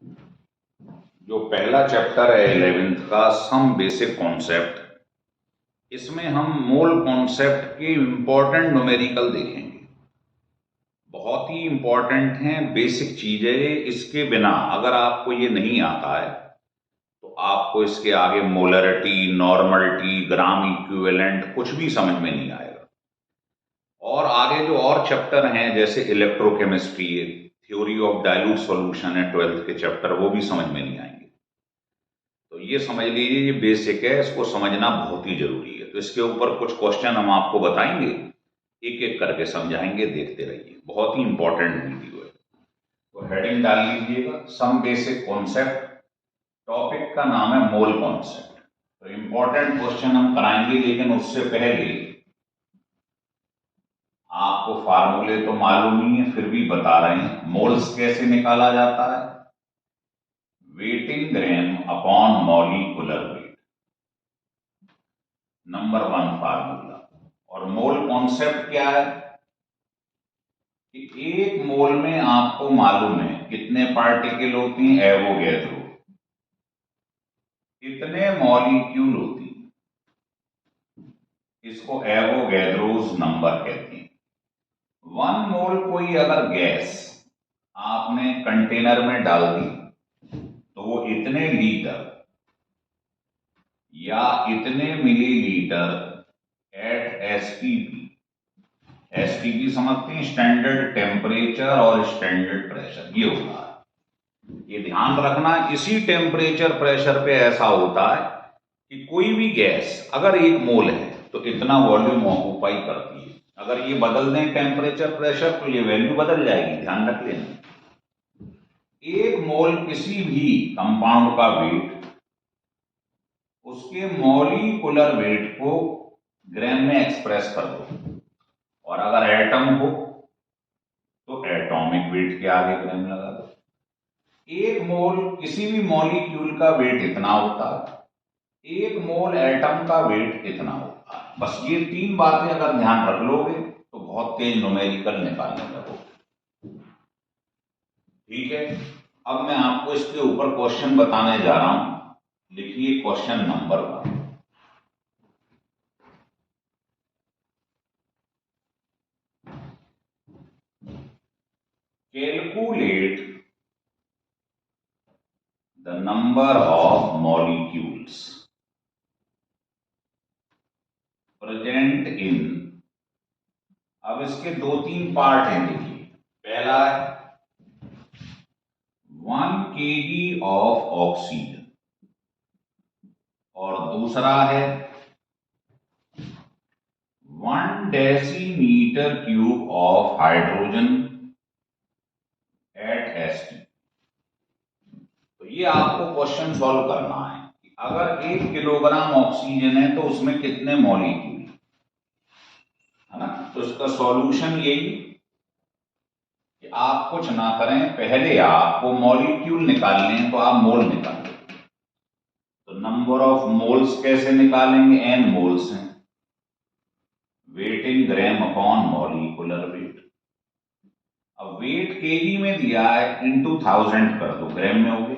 जो पहला चैप्टर है 11th का सम बेसिक कॉन्सेप्ट, इसमें हम मोल कॉन्सेप्ट के इम्पोर्टेंट न्यूमेरिकल देखेंगे। बहुत ही इम्पोर्टेंट हैं, बेसिक चीज़ है। इसके बिना अगर आपको ये नहीं आता है तो आपको इसके आगे मोलरिटी, नॉर्मलिटी, ग्राम इक्विवेलेंट कुछ भी समझ में नहीं आएगा। और आगे जो और चैप्टर हैं जैसे electrochemistry, theory of dilute solution है 12th के चैप्टर, वो भी समझ में नहीं आएंगे। तो ये समझ लीजिए, ये बेसिक है, इसको समझना बहुत ही जरूरी है। तो इसके ऊपर कुछ क्वेश्चन हम आपको बताएंगे, एक एक करके समझाएंगे, देखते रहिए। बहुत ही इंपॉर्टेंट वीडियो है। तो हेडिंग डाल लीजिएगा, सम बेसिक कॉन्सेप्ट। टॉपिक का नाम है मोल कॉन्सेप्ट। तो इंपॉर्टेंट क्वेश्चन हम कराएंगे, लेकिन उससे पहले आपको फार्मूले तो मालूम ही है, फिर भी बता रहे हैं। मोल्स कैसे निकाला जाता है? Weight in gram upon molecular weight, number 1 formula. और मोल कॉन्सेप्ट क्या है कि एक मोल में आपको मालूम है कितने पार्टिकल होते हैं, एवोगैड्रो, कितने मॉलिक्यूल होती हैं, इसको एवोगैड्रोस नंबर कहते हैं। 1 मोल कोई अगर गैस आपने कंटेनर में डाल दी तो वो इतने लीटर या इतने मिलीलीटर एट एसटीपी, एसटीपी समझते हैं, स्टैंडर्ड टेम्परेचर और स्टैंडर्ड प्रेशर, ये होता है। ये ध्यान रखना, इसी टेम्परेचर प्रेशर पे ऐसा होता है कि कोई भी गैस अगर 1 मोल है तो इतना वॉल्यूम ऑक्यूपाई करती है। अगर ये बदल दें टेम्परेचर प्रेशर तो ये वैल्यू बदल जाएगी, ध्यान रख लेना। 1 मोल किसी भी कंपाउंड का वेट उसके मॉलिक्यूलर वेट को ग्राम में एक्सप्रेस कर दो, और अगर एटम हो तो एटॉमिक वेट के आगे ग्राम लगा दो। 1 मोल किसी भी मॉलिक्यूल का वेट इतना होता है, 1 मोल एटम का वेट इतना होता है। बस ये 3 बातें अगर ध्यान रख लोगे तो बहुत तेज न्यूमेरिकल निकालने लगोगे। ठीक है, अब मैं आपको इसके ऊपर क्वेश्चन बताने जा रहा हूं। लिखिए question number 1। Calculate the number of molecules present in, अब इसके 2-3 पार्ट हैं। देखिए, पहला है 1 kg ऑफ ऑक्सीजन, और दूसरा है 1 decimetre cube of hydrogen at ST. तो ये आपको क्वेश्चन सॉल्व करना है कि अगर 1 किलोग्राम ऑक्सीजन है तो उसमें कितने मॉलिक्यूल है ना। तो इसका सॉल्यूशन यही कि आप कुछ ना करें, पहले आपको मॉलिक्यूल निकालने हैं तो आप मोल निकाल लें। तो नंबर ऑफ मोल्स कैसे निकालेंगे? n मोल्स हैं, wait in gram upon molecular wait. अब वेट केजी में दिया है, इंटू 1000 कर दो, ग्राम में हो गए।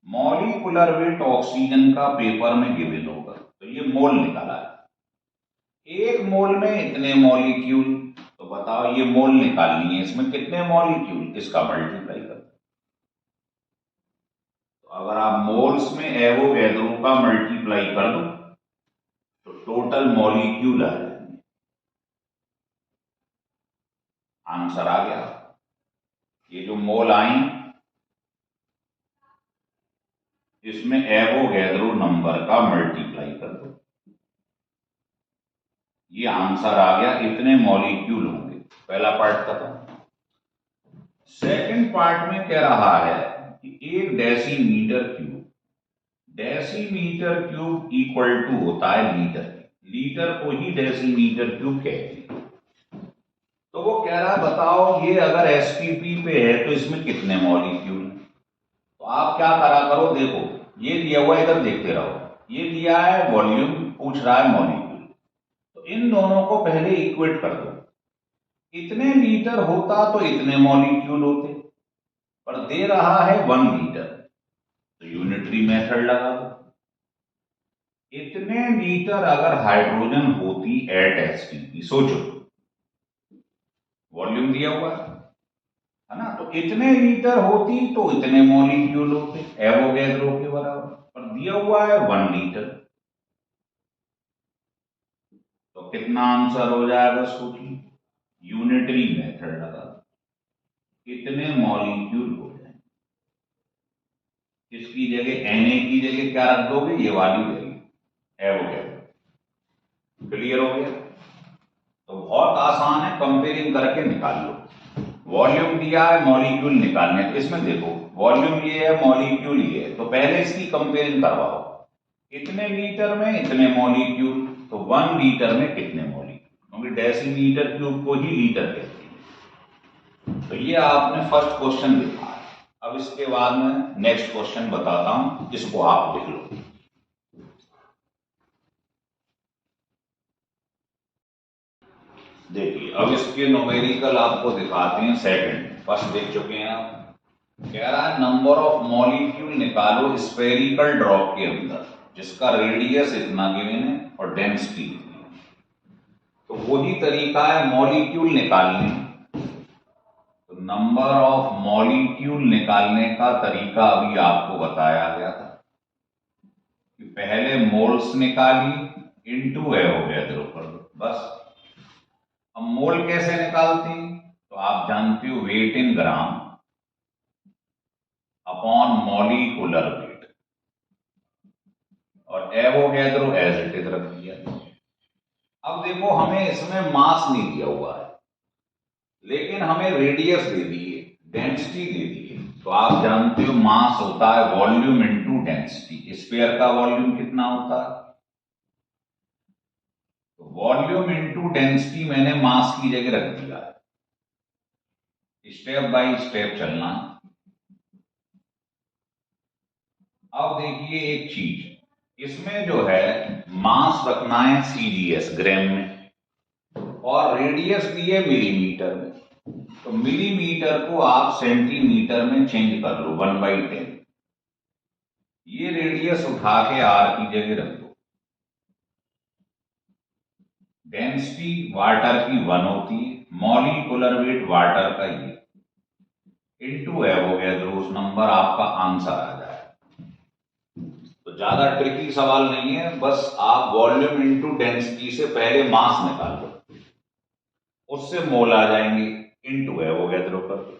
मॉलिक्यूलर वेट ऑक्सीजन का पेपर में गिवन होगा, तो ये मोल निकाला है। 1 मोल में इतने मॉलिक्यूल, तो बताओ ये मोल निकालनी है, इसमें कितने मॉलिक्यूल, इसका मल्टीप्लाई कर। तो अगर आप मोल्स में एवोगैड्रो का मल्टीप्लाई कर दो तो टोटल मॉलिक्यूल आ जाएंगे। आंसर आ गया। ये जो मोल आई इसमें एवोगैड्रो नंबर का मल्टीप्लाई कर दो, ये आंसर आ गया, इतने मॉलिक्यूल होंगे। पहला पार्ट खत्म। सेकंड पार्ट में कह रहा है कि 1 decimetre cube, decimetre cube equal to होता है लीटर, लीटर को ही डेसीमीटर क्यूब कहते हैं। तो वो कह रहा है बताओ ये अगर एसटीपी पे है तो इसमें कितने मॉलिक्यूल। तो आप क्या करा करो, देखो ये दिया हुआ, इधर देखते रहो, ये दिया है वॉल्यूम, पूछ रहा है मॉलिक्यूल, तो इन दोनों को पहले इक्वेट कर दो। इतने लीटर होता तो इतने मॉलिक्यूल होते, पर दे रहा है 1 लीटर, तो यूनिटरी मेथड लगा दो। इतने लीटर अगर हाइड्रोजन होती एट एसटीपी, सोचो वॉल्यूम दिया हुआ है ना, तो इतने लीटर होती तो इतने मॉलिक्यूल होते एवोगैड्रो के बराबर, पर दिया हुआ है 1 लीटर, तो कितना आंसर हो जाएगा सोचिए, यूनिटरी मेथड लगा कितने मॉलिक्यूल हो जाए। इसकी जगह Na की जगह क्या रख दोगे, ये वाली वैल्यू एवोगैड्रो। क्लियर हो गया? तो बहुत आसान है, कंपेयरिंग करके निकाल लो। वॉल्यूम दिया है, मॉलिक्यूल निकालने, तो इसमें देखो वॉल्यूम ये है, मॉलिक्यूल ये है, तो पहले इसकी कंपेयरिंग करवाओ। इतने लीटर में इतने मॉलिक्यूल, तो 1 लीटर में कितने मॉलिक्यूल, क्योंकि डेसीमीटर क्यूब को ही लीटर कहते हैं। तो ये आपने फर्स्ट क्वेश्चन लिखा है। अब इसके बाद में नेक्स्ट क्वेश्चन बताता हूं, इसको आप लिख लो। देखिए अब इसके न्यूमेरिकल आपको दिखाते हैं। सेकंड, फर्स्ट देख चुके हैं आप। कह रहा है नंबर ऑफ मॉलिक्यूल निकालो स्फेरिकल ड्रॉप के अंदर जिसका रेडियस इतना गिवन है और डेंसिटी इतनी है। तो वही तरीका है मॉलिक्यूल निकालने, तो नंबर ऑफ मॉलिक्यूल निकालने का तरीका अभी आपको बताया गया था कि पहले मोल्स निकाली इनटू एवोगैड्रो कर दो, बस। अब मोल कैसे निकालते हैं, तो आप जानते हो wait in gram upon molecular wait, और एवोगैड्रो एज इट इज रख दिया। अब देखो हमें इसमें मास नहीं दिया हुआ है, लेकिन हमें रेडियस दे दी है, डेंसिटी दे दी है। तो आप जानते हो मास होता है वॉल्यूम इनटू डेंसिटी। स्फीयर का वॉल्यूम कितना होता है, तो वॉल्यूम इनटू डेंसिटी मैंने मास की जगह रख दिया। स्टेप बाय स्टेप चलना। अब देखिए एक चीज, इसमें जो है मास रखना है सीजीएस ग्राम में, और रेडियस दी है मिलीमीटर में, तो मिलीमीटर को आप सेंटीमीटर में चेंज कर लो 1/10। ये रेडियस उठा के आर की जगह रख दो। डेंसिटी वाटर की 1 होती है, मॉलिक्यूलर वेट वाटर का ये इनटू एवोगैड्रो, उस नंबर आपका आंसर आ जाए। तो ज्यादा ट्रिकी सवाल नहीं है, बस आप वॉल्यूम इनटू डेंसिटी से पहले मास निकाल लो, उससे मोल आ जाएंगे, इनटू एवोगैड्रो कर दो।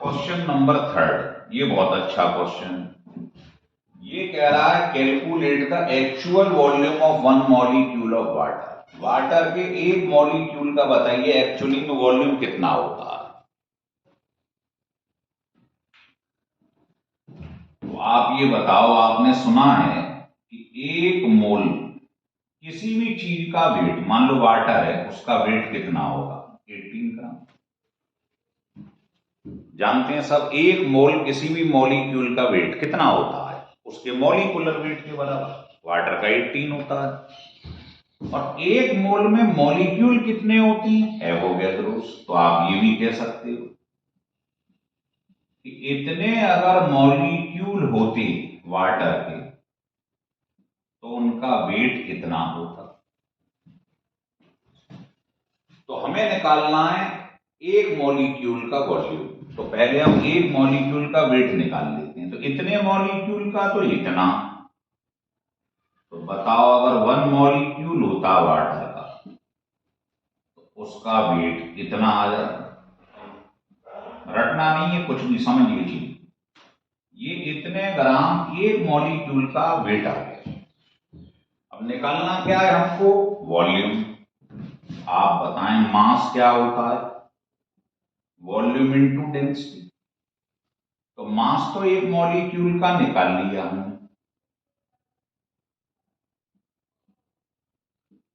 क्वेश्चन नंबर 3, ये बहुत अच्छा क्वेश्चन। ये कह रहा है calculate the actual volume of 1 molecule of water. Water के एक मॉलिक्यूल का बताइए एक्चुअली में वॉल्यूम कितना होता है। तो आप ये बताओ, आपने सुना है कि एक मोल किसी भी चीज का वेट, मान लो वाटर है, उसका वेट कितना होगा, 18 ग्राम। जानते हैं सब, एक मोल किसी भी मॉलिक्यूल का वेट कितना होता है, उसके मॉलिक्यूलर वेट के बराबर। वाटर का 18 होता है। और एक मोल में मॉलिक्यूल कितने होते हैं, एवोगैड्रोस। तो आप ये भी कह सकते हो कि इतने अगर मॉलिक्यूल होते वाटर के तो उनका वेट कितना होता। तो हमें निकालना है एक मॉलिक्यूल का वॉल्यूम, तो पहले हम एक मॉलिक्यूल का वेट निकाल लेते हैं। तो इतने मॉलिक्यूल का तो इतना, तो बताओ अगर 1 मॉलिक्यूल होता वाटर का तो उसका वेट कितना आ जाता। रटना नहीं है कुछ भी, समझ लीजिए। ये इतने ग्राम एक मॉलिक्यूल का वेट आ गया। अब निकालना क्या है हमको, वॉल्यूम। आप बताएं मास क्या होता है, वॉल्यूम इनटू डेंसिटी। तो मास तो एक मॉलिक्यूल का निकाल लिया हमने,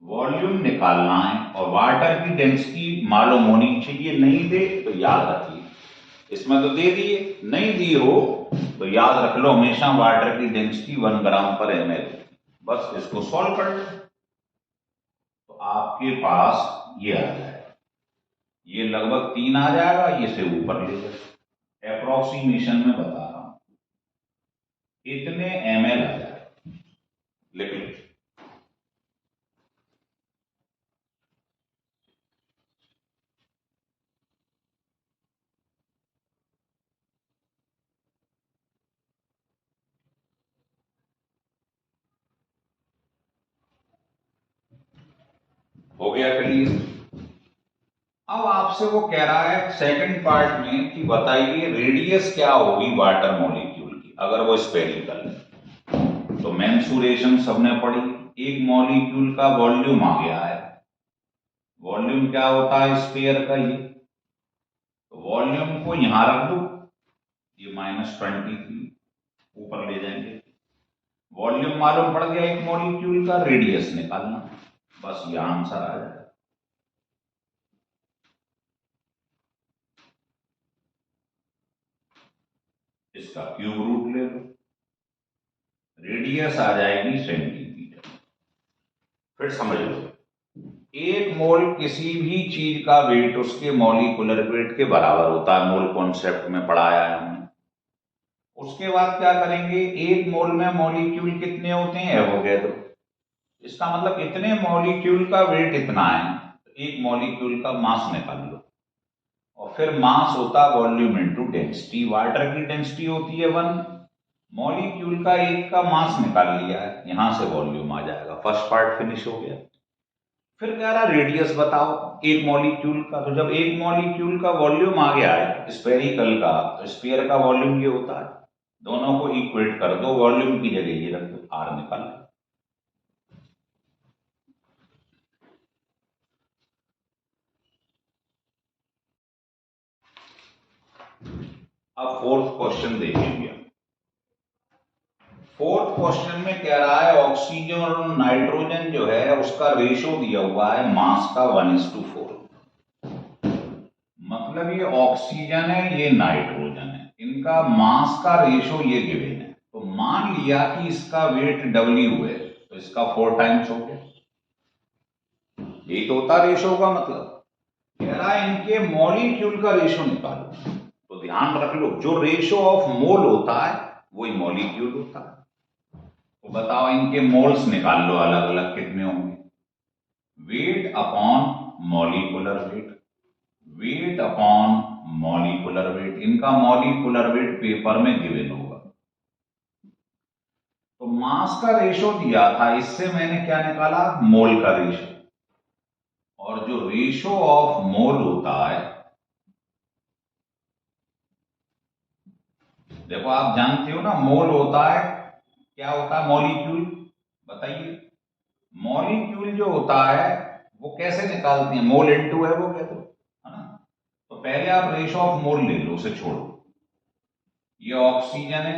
वॉल्यूम निकालना है, और वाटर की डेंसिटी मालूम होनी चाहिए। नहीं दे तो याद रखिए, इसमें तो दे दिए, नहीं दी हो तो याद रख लो हमेशा वाटर की डेंसिटी 1 ग्राम पर ml। बस इसको सॉल्व कर लो तो आपके पास ये आ जाएगा, ये लगभग 3 आ जाएगा, ये से ऊपर ले जाए। अप्रोक्सीमेशन में बता रहा हूं, इतने ml आ जाए, लिख लो। हो गया क्लियर? अब आपसे वो कह रहा है सेकंड पार्ट में कि बताइए रेडियस क्या होगी वाटर मॉलिक्यूल की अगर वो स्फेरिकल है। तो मेंसुरेशन सबने पढ़ी, एक मॉलिक्यूल का वॉल्यूम आ गया है। वॉल्यूम क्या होता है स्फीयर का? ये तो वॉल्यूम को यहां रख दो, ये -23 ऊपर ले जाएंगे। वॉल्यूम मालूम पड़ गया एक मॉलिक्यूल का, रेडियस निकालना, बस ये आंसर आ जाए। इसका क्यूब रूट ले लो, रेडियस आ जाएगी सेंटीमीटर। फिर समझ लो, एक मोल किसी भी चीज का वेट उसके मॉलिक्यूलर वेट के बराबर होता है, मोल कॉन्सेप्ट में पढ़ाया है हमने। उसके बाद क्या करेंगे, एक मोल में मॉलिक्यूल कितने होते हैं एवोगैड्रो, इसका मतलब इतने मॉलिक्यूल का वेट इतना है, तो एक मॉलिक्यूल का मास निकाल लो। और फिर मास होता है वॉल्यूम इनटू डेंसिटी, वाटर की डेंसिटी होती है 1, मॉलिक्यूल का एक का मास निकाल लिया है, यहां से वॉल्यूम आ जाएगा। फर्स्ट पार्ट फिनिश हो गया। फिर कह रहा रेडियस बताओ एक मॉलिक्यूल का। तो जब एक मॉलिक्यूल का वॉल्यूम आ गया है स्फेरिकल का, तो स्फीयर का वॉल्यूम ये होता है, दोनों को इक्वेट कर दो, वॉल्यूम की जगह ये रख दो, आर निकाल लो। अब फोर्थ क्वेश्चन देखेंगे। फोर्थ क्वेश्चन में कह रहा है ऑक्सीजन और नाइट्रोजन जो है उसका रेशो दिया हुआ है मास का 1:4। मतलब ये ऑक्सीजन है, ये नाइट्रोजन है, इनका मास का रेशो ये गिवन है। तो मान लिया कि इसका वेट W है, तो इसका 4 टाइम्स हो गया। यही तो होता रेशो का मतलब। कह रहा है इनके मॉलिक्यूल का रेशो निकालो। तो ध्यान रख लो, जो रेशो ऑफ मोल होता है वही मॉलिक्यूल होता है। तो बताओ इनके मोल्स निकाल लो अलग अलग कितने होंगे। Weight upon molecular weight, weight upon molecular wait, इनका मॉलिक्यूलर वेट पेपर में गिवन होगा। तो मास का रेशो दिया था, इससे मैंने क्या निकाला, मोल का रेशो। और जो रेशो ऑफ मोल होता है, देखो आप जानते हो ना मोल होता है, क्या होता है मॉलिक्यूल, बताइए। मॉलिक्यूल जो होता है वो कैसे निकालते हैं, मोल इनटू है वो कहते है ना। तो पहले आप रेशो ऑफ मोल ले लो, उसे छोड़ो। ये ऑक्सीजन है,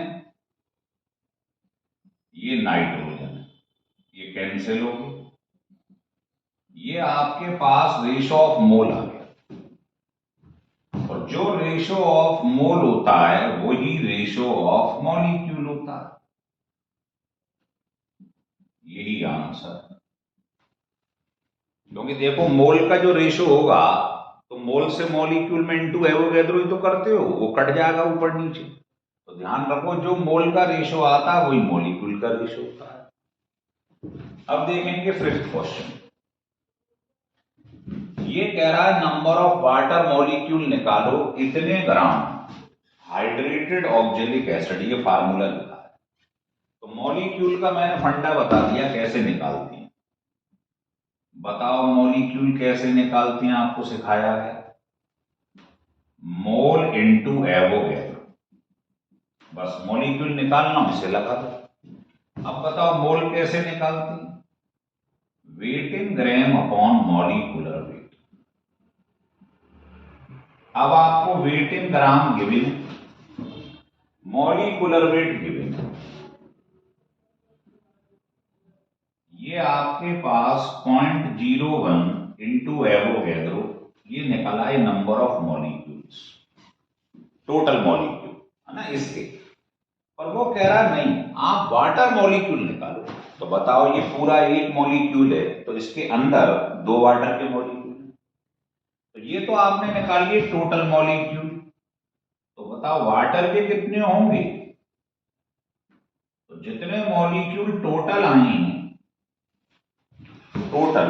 ये नाइट्रोजन है, ये कैंसिल हो गया, ये आपके पास रेशो ऑफ मोल आ गया। और जो रेशो ऑफ मोल होता है वही रेशो ऑफ मॉलिक्यूल होता है, यही आंसर। क्योंकि देखो मोल का जो रेशो होगा, तो मोल से मॉलिक्यूल में इनटू एवोगैड्रो ही तो करते हो, वो कट जाएगा ऊपर नीचे। तो ध्यान रखो जो मोल का रेशो आता है वही मॉलिक्यूल का रेशो होता है। अब देखेंगे फिफ्थ क्वेश्चन। ये कह रहा है नंबर ऑफ वाटर मॉलिक्यूल निकालो इतने ग्राम हाइड्रेटेड ऑक्जेलिक एसिड, ये फार्मूला लिखा है। तो मॉलिक्यूल का मैंने फंडा बता दिया कैसे निकालते हैं। बताओ मॉलिक्यूल कैसे निकालते हैं, आपको सिखाया है, मोल इनटू एवोगैड्रो। बस मॉलिक्यूल निकालना, इसे लगा दो। अब बताओ मोल कैसे निकालते हैं, wait in gram upon molecular wait. अब आपको वेट इन ग्राम गिवन है, मॉलिक्यूलर वेट गिवन है, ये आपके पास 0.01 इंटू एवोगैड्रो, ये निकला है number of molecules, total molecule है ना इसके। पर वो कह रहा नहीं आप वाटर मॉलिक्यूल निकालो। तो बताओ ये पूरा एक मॉलिक्यूल है, तो इसके अंदर 2 वाटर के मॉलिक्यूल, तो ये तो आपने निकाली टोटल मॉलिक्यूल। तो बताओ वाटर के कितने होंगे? तो जितने मॉलिक्यूल टोटल आए हैं, टोटल,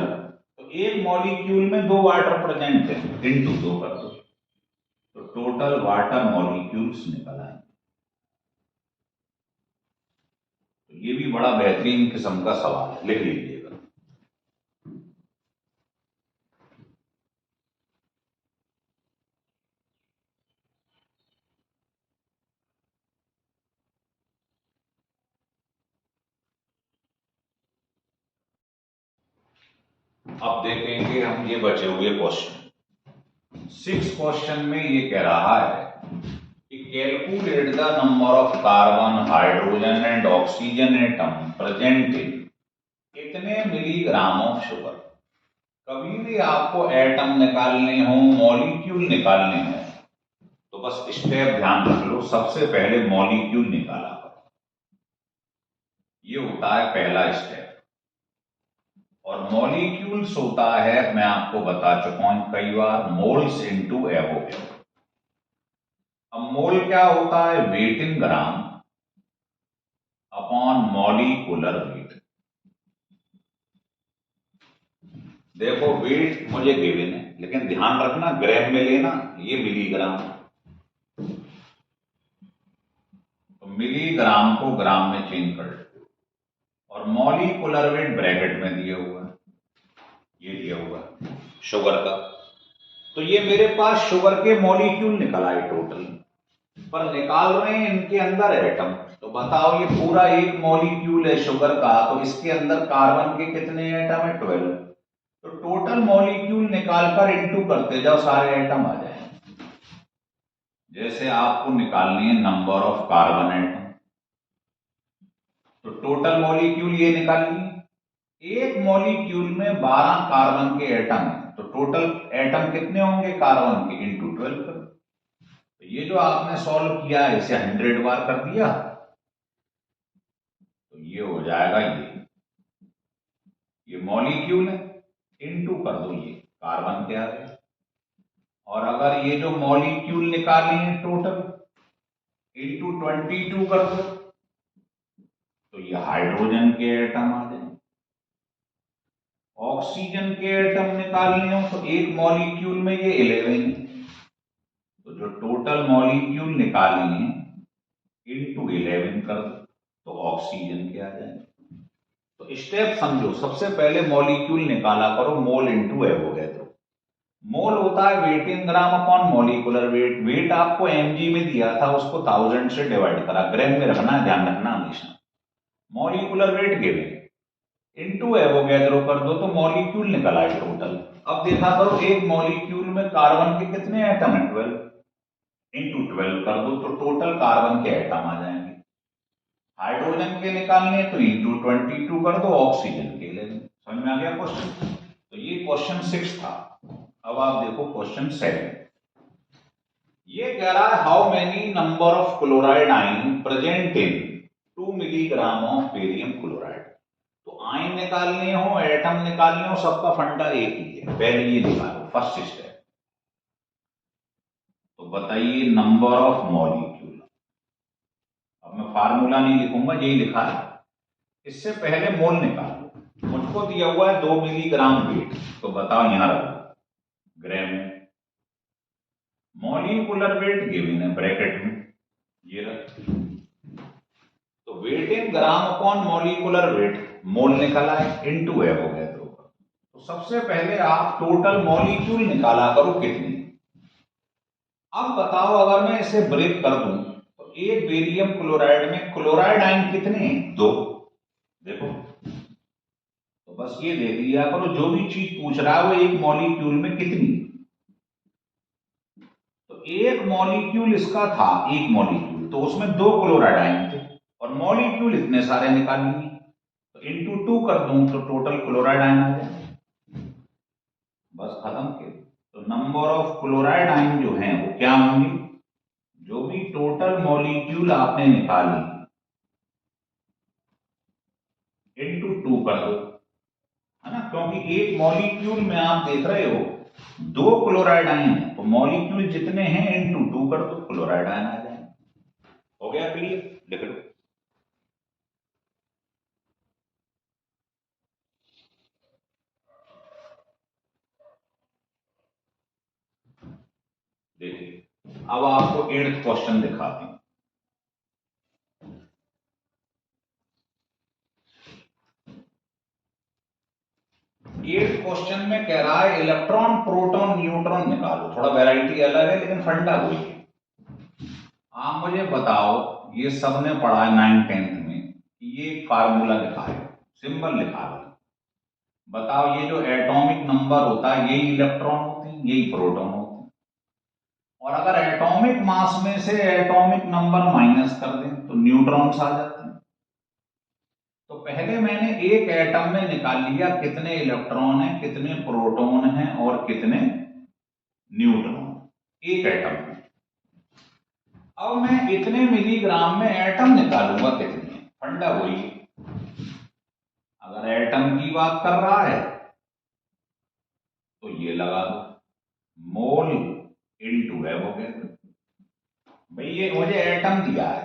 तो एक मॉलिक्यूल में 2 वाटर प्रेजेंट है, इनटू 2 कर दो, तो टोटल वाटर मॉलिक्यूल्स निकल आए। तो ये भी बड़ा बेहतरीन किस्म का सवाल है, लिख लीजिएगा। अब देखेंगे हम ये बचे हुए क्वेश्चन। 6 क्वेश्चन में ये कह रहा है कि calculate the number of carbon, hydrogen and oxygen atom present in कितने मिलीग्राम ऑफ शुगर। कभी भी आपको एटम निकालने हो, मॉलिक्यूल निकालने हो, तो बस स्टेप ध्यान रख लो। सबसे पहले मॉलिक्यूल निकाला करो, ये होता है पहला स्टेप। और मॉलिक्यूल्स होता है, मैं आपको बता चुका हूं कई बार, मोल्स इनटू एवोगैड्रो। अब मोल क्या होता है? Weight in gram upon molecular wait. देखो वेट मुझे गिवन है, लेकिन ध्यान रखना ग्राम में लेना, ये मिलीग्राम। तो मिलीग्राम को ग्राम में चेंज कर दो, और मॉलिक्यूलर वेट ब्रैकेट में दिया हुआ है, ये दिया हुआ शुगर का। तो ये मेरे पास शुगर के मॉलिक्यूल निकल आए टोटल, पर निकाल रहे हैं इनके अंदर एटम। तो बताओ ये पूरा एक मॉलिक्यूल है शुगर का, तो इसके अंदर कार्बन के कितने एटम है? 12। तो टोटल मॉलिक्यूल निकालकर इनटू करते जाओ, सारे एटम आ जाए। जैसे आपको निकालनी है नंबर ऑफ कार्बन एटम, तो टोटल मॉलिक्यूल ये निकालिए। एक मॉलिक्यूल में 12 कार्बन के एटम है, तो टोटल एटम कितने होंगे कार्बन के? इनटू 12 करो। तो ये जो आपने सॉल्व किया है, इसे 100 बार कर दिया, तो ये हो जाएगा ये मॉलिक्यूल है, इनटू कर दो ये कार्बन के आगे। और अगर ये जो मॉलिक्यूल निकाले हैं टोटल, इनटू 22 कर दो, तो ये हाइड्रोजन के एटम आ जाए। ऑक्सीजन के एटम निकालने हो तो एक मॉलिक्यूल में ये 11 है, तो जो टोटल मॉलिक्यूल निकाले हैं इनटू 11 कर दो, तो ऑक्सीजन के आ जाए। तो स्टेप समझो, सबसे पहले मॉलिक्यूल निकाला करो, मोल इनटू एवोगैड्रो। मोल होता है weight in gram upon molecular weight. Weight आपको mg में दिया था, उसको 1000 से डिवाइड करा, ग्राम में रखना है, ध्यान रखना हमेशा। Molecular weight given, into Avogadro कर दो, तो मॉलिक्यूल निकल आए टोटल। अब देखा करो एक मॉलिक्यूल में कार्बन के कितने एटम है? 12, इनटू 12 कर दो, तो टोटल कार्बन के एटम आ जाएंगे। हाइड्रोजन के निकालने तो इनटू 22 कर दो, ऑक्सीजन के ले लो। समझ में आ गया क्वेश्चन? तो ये क्वेश्चन 6 था। अब आप देखो क्वेश्चन 7। ये कह रहा है how many number of chloride ion present in 2 milligram of barium chloride. तो आयन निकालने हो, एटम निकालने हो, सबका फंडा एक ही है। पहले ये निकालो, फर्स्ट स्टेप। तो बताइए नंबर ऑफ मॉलिक्यूल। अब मैं फार्मूला नहीं लिखूंगा, यही लिखा है। इससे पहले मोल निकालो। मुझको दिया हुआ है 2 मिलीग्राम वेट, तो बताओ यहां रखो ग्राम में। मॉलिक्यूलर वेट गिवन है ब्रैकेट में, ये रख। तो wait in gram upon molecular wait, मोल निकाला है, इनटू एवोगैड्रो। तो सबसे पहले आप टोटल मॉलिक्यूल निकाला करो कितनी। अब बताओ अगर मैं इसे ब्रेक कर दूं, तो एक बेरियम क्लोराइड में क्लोराइड आयन कितने हैं? 2। देखो, तो बस ये देख लिया करो, जो भी चीज पूछ रहा है वो एक मॉलिक्यूल में कितनी। तो एक मॉलिक्यूल इसका था, एक मॉलिक्यूल, तो उसमें 2 क्लोराइड आयन थे, और मॉलिक्यूल इतने सारे निकालेंगे, तो इनटू 2 कर दूं तो टोटल क्लोराइड आयन आ जाए। बस खत्म किया। तो नंबर ऑफ क्लोराइड आयन जो हैं वो क्या होंगे? जो भी टोटल मॉलिक्यूल आपने निकाली इनटू 2 कर दो, है ना, क्योंकि एक मॉलिक्यूल में आप देख रहे हो 2 क्लोराइड आयन है, तो मॉलिक्यूल जितने हैं इनटू 2 कर दो, क्लोराइड आयन आ जाए। हो गया क्लियर? लिख लो। देखिए अब आपको 8th क्वेश्चन दिखाते हैं। 8th क्वेश्चन में कह रहा है इलेक्ट्रॉन प्रोटॉन न्यूट्रॉन निकालो। थोड़ा वैरायटी अलग है लेकिन फंडा वही है। आप मुझे बताओ, ये सबने पढ़ा है 9th-10th में, ये फार्मूला लिखा है, सिंबल लिखा है। बताओ ये जो एटॉमिक नंबर होता है यही इलेक्ट्रॉन होते हैं, यही प्रोटॉन होते हैं। और अगर एटॉमिक मास में से एटॉमिक नंबर माइनस कर दें तो न्यूट्रॉन्स आ जाते हैं। तो पहले मैंने एक एटम में निकाल लिया कितने इलेक्ट्रॉन हैं, कितने प्रोटॉन हैं और कितने न्यूट्रॉन, एक एटम में। अब मैं इतने मिलीग्राम में एटम निकालूंगा कितने, फंडा वही। अगर एटम की बात कर रहा है तो ये लगा दो, मोल इनटू है वो कहते। भाई ये मुझे एटम दिया है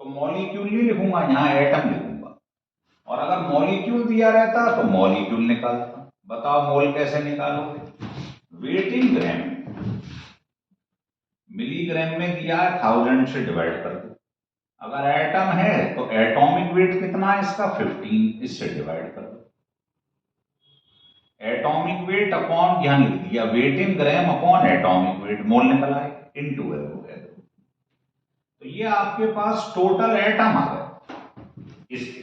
तो मॉलिक्यूल नहीं लिखूंगा, यहां एटम लिखूंगा। और अगर मॉलिक्यूल दिया रहता तो मॉलिक्यूल निकालता। बताओ मोल कैसे निकालोगे? वेट इन ग्राम, मिलीग्राम में दिया है 1000 से डिवाइड कर दो। अगर एटम है तो एटॉमिक वेट कितना है इसका 15, इससे डिवाइड कर दो। एटॉमिक वेट अपॉन, यहां लिख दिया wait in gram upon atomic weight, मोल निकल आए, इनटू है वो गया। तो ये आपके पास टोटल एटम आ गए इसके।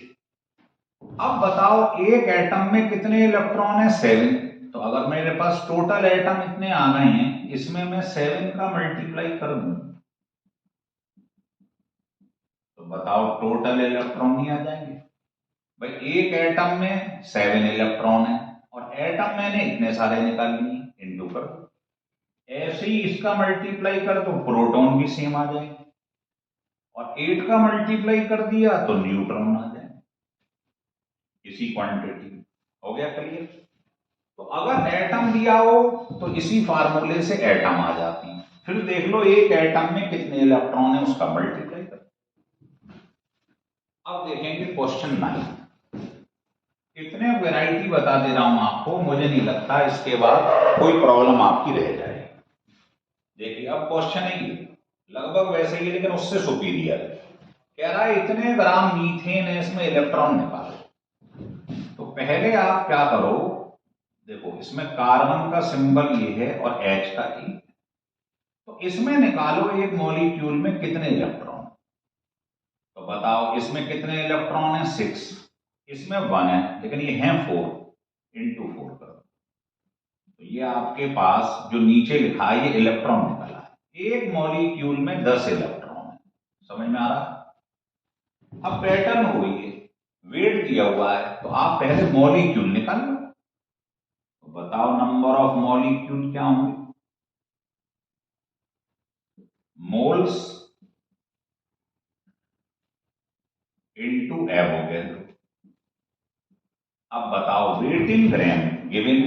अब बताओ एक एटम में कितने इलेक्ट्रॉन है? 7। तो अगर मेरे पास टोटल एटम इतने आ गए हैं, इसमें मैं 7 का मल्टीप्लाई कर दूं तो बताओ टोटल इलेक्ट्रॉन नहीं आ जाएंगे? भाई एक एटम में 7 इलेक्ट्रॉन है और एटम मैंने इतने सारे निकाल लिए, इनटू कर दो। ऐसे ही इसका मल्टीप्लाई कर दो, प्रोटॉन भी सेम आ जाएंगे। और 8 का मल्टीप्लाई कर दिया तो न्यूट्रॉन आ जाएंगे इसी क्वांटिटी। हो गया क्लियर? तो अगर एटम दिया हो तो इसी फार्मूले से एटम आ जाती है। फिर देख लो एक एटम में कितने इलेक्ट्रॉन है, उसका मल्टीप्लाई कर। अब देखेंगे क्वेश्चन 9। इतने वैरायटी बता दे रहा हूं आपको, मुझे नहीं लगता इसके बाद कोई प्रॉब्लम आपकी रह जाए। देखिए अब क्वेश्चन है ये लगभग वैसे ही लेकिन उससे सुपीरियर। कह रहा है इतने ग्राम मीथेन है, इसमें इलेक्ट्रॉन निकालो। तो पहले आप क्या करो, देखो इसमें कार्बन का सिंबल ये है और H का E। तो इसमें निकालो एक मॉलिक्यूल में कितने इलेक्ट्रॉन। तो बताओ इसमें कितने इलेक्ट्रॉन है? 6। इसमें 1 है लेकिन ये है 4, इनटू 4 कर दो। तो ये आपके पास जो नीचे लिखा है ये इलेक्ट्रॉन निकला है। एक मॉलिक्यूल में 10 इलेक्ट्रॉन है। समझ में आ रहा है? अब पैटर्न हो गई है, वेट दिया हुआ है तो आप पहले मॉलिक्यूल निकाल लो। तो बताओ नंबर ऑफ मॉलिक्यूल क्या होंगे? Moles into Avogadro. अब बताओ wait in gram given,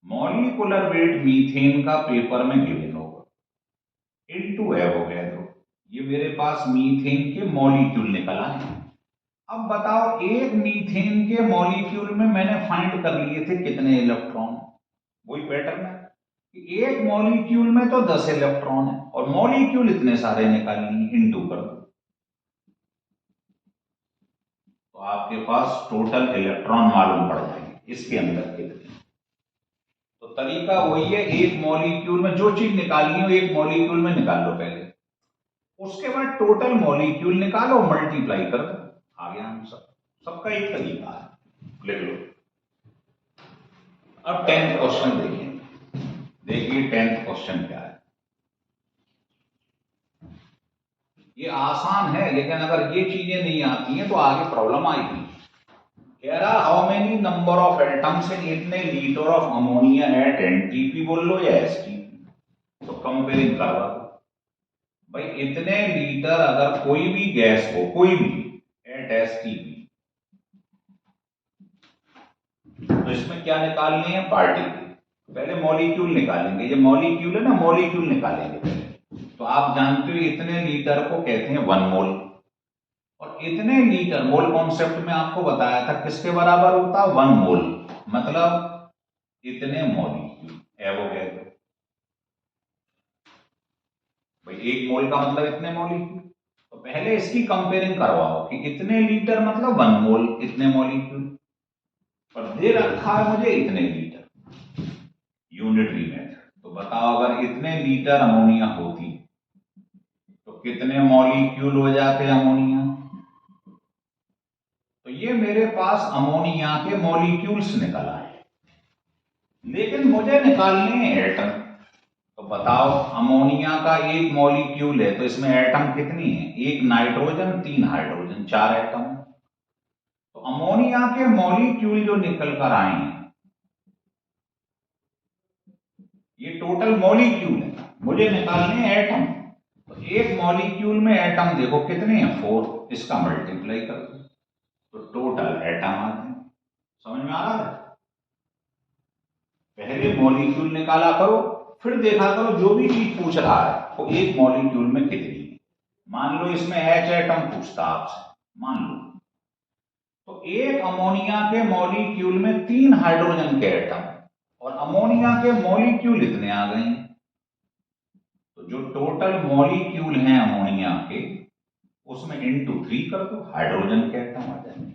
molecular weight methane का पेपर में गिवन होगा, इनटू एवोगैड्रो। ये मेरे पास मीथेन के मॉलिक्यूल निकला है। अब बताओ एक मीथेन के मॉलिक्यूल में मैंने फाइंड कर लिए थे कितने इलेक्ट्रॉन। वही पैटर्न है कि एक मॉलिक्यूल में तो 10 इलेक्ट्रॉन है और मॉलिक्यूल इतने सारे निकाल लिए, इनटू कर दो। तो आपके पास टोटल इलेक्ट्रॉन मालूम पड़ जाएंगे इसके अंदर कितने। तो तरीका वही है, एक मॉलिक्यूल में जो चीज निकालनी हो एक मॉलिक्यूल में निकाल लो पहले, उसके बाद टोटल मॉलिक्यूल निकालो, मल्टीप्लाई कर दो, आ गया आंसर। सबका एक तरीका है, लिख लो। अब 10th क्वेश्चन देखिए 10th क्वेश्चन क्या है। ये आसान है लेकिन अगर ये चीजें नहीं आती हैं तो आगे प्रॉब्लम आएगी। कह रहा how many number of atoms in इतने litre of ammonia at NTP बोल लो या एसटीपी। तो कंपेयरिंग करवा दो। भाई इतने लीटर अगर कोई भी गैस हो, कोई भी एट एसटीपी, तो इसमें क्या निकालनी है? पार्टिकल। पहले मॉलिक्यूल निकालेंगे, ये मॉलिक्यूल है ना, मॉलिक्यूल निकालेंगे पहले। तो आप जानते हो इतने लीटर को कहते हैं 1 मोल, और इतने लीटर मोल कॉन्सेप्ट में आपको बताया था किसके बराबर होता है 1 मोल, मतलब इतने मॉलिक्यूल एवोगैड्रो। भाई 1 मोल का मतलब इतने मॉलिक्यूल, तो पहले इसकी कंपेयरिंग करवाओ कि इतने लीटर मतलब 1 मोल इतने मॉलिक्यूल, और दे रखा है मुझे इतने लीटर, यूनिटरी मेथड। तो बताओ अगर इतने लीटर अमोनिया होती तो कितने मॉलिक्यूल हो जाते अमोनिया। तो ये मेरे पास अमोनिया के मॉलिक्यूल्स निकल आए, लेकिन मुझे निकालने हैं एटम। तो बताओ अमोनिया का 1 मॉलिक्यूल है तो इसमें एटम कितनी है, 1 नाइट्रोजन 3 हाइड्रोजन, 4 एटम। तो अमोनिया के मॉलिक्यूल जो निकल कर आए हैं ये टोटल मॉलिक्यूल है, मुझे निकालने हैं एटम। तो 1 मॉलिक्यूल में एटम देखो कितने हैं 4, इसका मल्टीप्लाई कर दो तो टोटल एटम आते हैं। समझ में आ रहा है। पहले मॉलिक्यूल निकाला करो, फिर देखा करो जो भी चीज पूछ रहा है वो 1 मॉलिक्यूल में कितनी है। मान लो इसमें H एटम पूछता आपसे, मान लो, तो 1 अमोनिया के मॉलिक्यूल में 3 हाइड्रोजन के एटम, और अमोनिया के मॉलिक्यूल इतने आ गए हैं। तो जो टोटल मॉलिक्यूल हैं अमोनिया के उसमें इंटू 3 कर दो, हाइड्रोजन के एटम आ जाएंगे।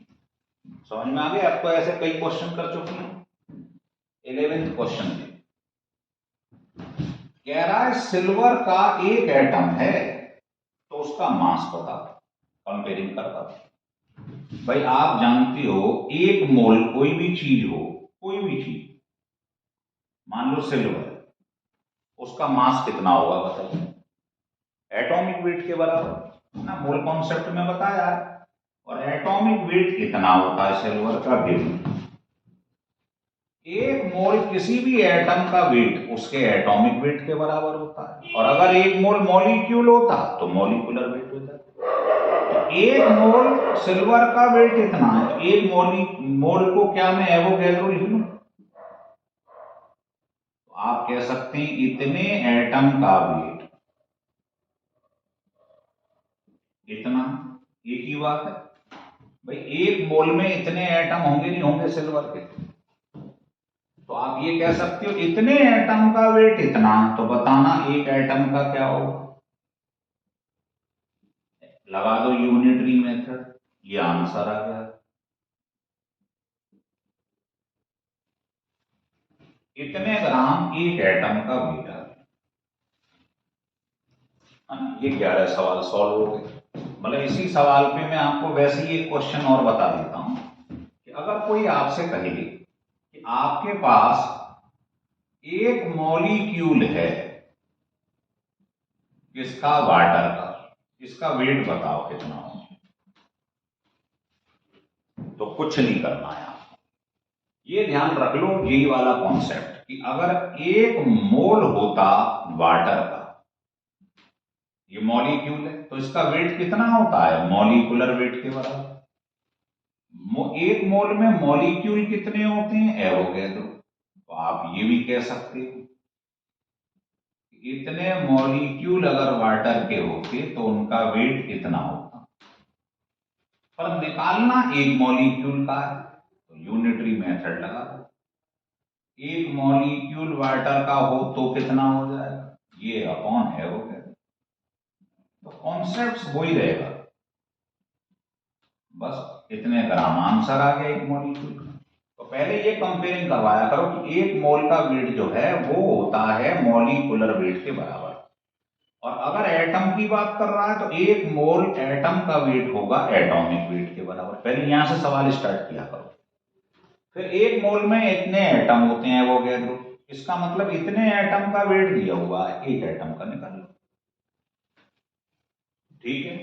समझ में आ गया आपको। ऐसे कई क्वेश्चन कर चुके हैं। 11th क्वेश्चन कह रहा है सिल्वर का 1 एटम है तो उसका मास बताओ, कंपेयरिंग करता। भाई आप जानते हो 1 मोल कोई भी चीज हो, कोई भी चीज, मान लो सिल्वर, उसका मास कितना होगा बताइए, एटॉमिक वेट के बराबर ना, मोल कॉन्सेप्ट में बताया है। और एटॉमिक वेट कितना होता है सिल्वर का, गिवन। 1 मोल किसी भी एटम का वेट उसके एटॉमिक वेट के बराबर होता है, और अगर 1 मोल मॉलिक्यूल होता तो मॉलिक्यूलर वेट हो जाता। 1 मोल सिल्वर का वेट इतना है, तो 1 मोल को क्या मैं एवोगैड्रो लिख लूं, तो आप कह सकते हैं इतने एटम का वेट इतना, एक ही बात है। भाई 1 मोल में इतने एटम होंगे नहीं होंगे सिल्वर के, तो आप ये कह सकते हो इतने एटम का वेट इतना, तो बताना 1 एटम का क्या होगा। लगा दो यूनिटरी मेथड, ये आंसर आ गया। इतने ग्राम 1 एटम का वेट आ गया। ये 11 सवाल सॉल्व हो गए। मतलब इसी सवाल पे मैं आपको वैसे ही एक क्वेश्चन और बता देता हूं कि अगर कोई आपसे कहे कि आपके पास 1 मॉलिक्यूल है किसका, वाटर का, इसका वेट बताओ कितना हो, तो कुछ नहीं करना है आपको। ये ध्यान रख लो यही वाला कॉन्सेप्ट कि अगर 1 मोल होता वाटर का, ये मॉलिक्यूल है, तो इसका वेट कितना होता है, मॉलिक्यूलर वेट के बराबर। 1 मोल में मॉलिक्यूल कितने होते हैं, एवोगैड्रो। तो आप ये भी कह सकते हो इतने मॉलिक्यूल अगर वाटर के होते तो उनका वेट इतना होता। पर निकालना 1 मॉलिक्यूल का है तो यूनिटरी मेथड लगा दो। 1 मॉलिक्यूल वाटर का हो तो कितना हो जाएगा, ये अपॉन एवोगैड्रो। तो कॉन्सेप्ट वही रहेगा, बस इतने ग्राम आंसर आ गया 1 मॉलिक्यूल का। तो पहले ये कंपेयरिंग करवाया करो कि 1 मोल का वेट जो है वो होता है मॉलिक्यूलर वेट के बराबर, और अगर एटम की बात कर रहा है तो 1 मोल एटम का वेट होगा एटॉमिक वेट के बराबर। पहले यहां से सवाल स्टार्ट किया करो। फिर 1 मोल में इतने एटम होते हैं एवोगैड्रो, इसका मतलब इतने एटम का वेट दिया हुआ है, 1 एटम का निकाल लो। ठीक है।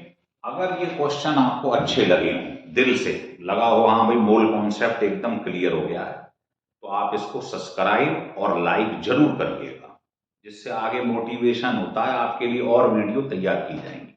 अगर ये क्वेश्चन आपको अच्छे लगे, दिल से लगा हो हाँ भाई मोल कॉन्सेप्ट एकदम क्लियर हो गया है, तो आप इसको सब्सक्राइब और लाइक जरूर करिएगा, जिससे आगे मोटिवेशन होता है, आपके लिए और वीडियो तैयार की जाएंगी।